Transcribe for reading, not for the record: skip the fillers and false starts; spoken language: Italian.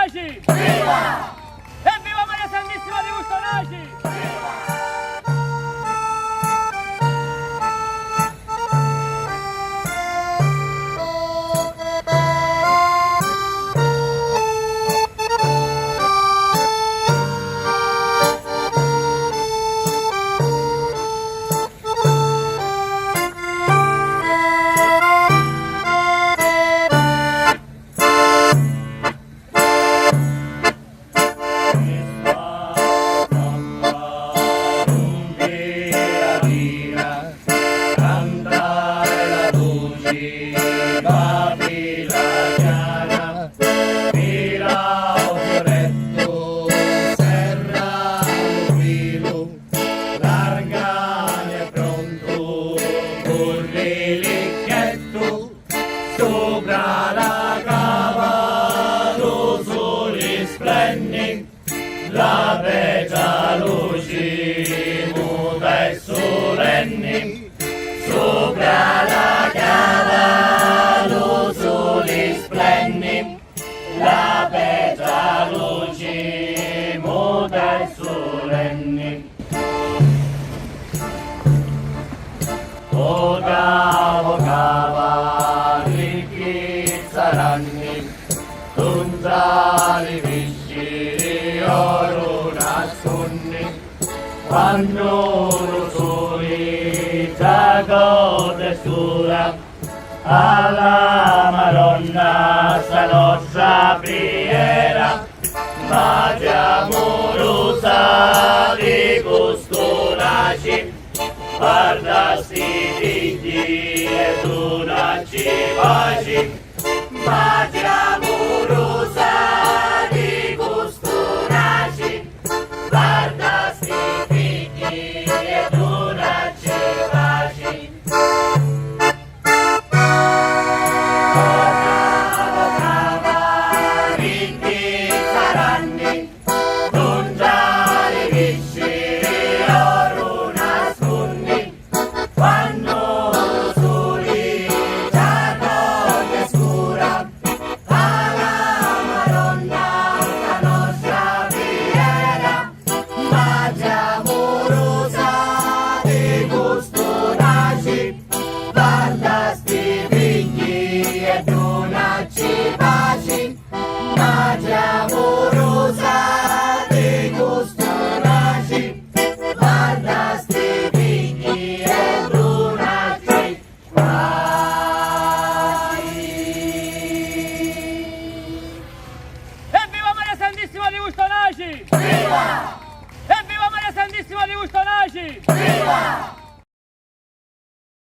Bustonaci! Viva! Evviva Maria Santissima di Bustonaci! Sopra la cava lo sole splende, la vecchia luce muta e solenne. Sopra la cava lo sole splende, la vecchia luce muta e solenne. Saranni, tunzali visciri oro nasconne, quando lo sole giago desura, alla Madonna sta nostra preghiera, Madre amorosa di Bustonaci, guarda sti figli e donaci pace. Madre amorosa di Bustonaci, guarda sti figli e donaci pace. Cava, ricchi saranni, non già li visceri oro nascondi, quando lo sole già non scura. Madre amorosa di Bustonaci, guarda sti figli e donaci pace. Madre amorosa di Bustonaci, guarda sti figli e donaci pace. Evviva Maria Santissima di Bustonaci! Viva! Evviva Maria Santissima di Bustonaci! Viva!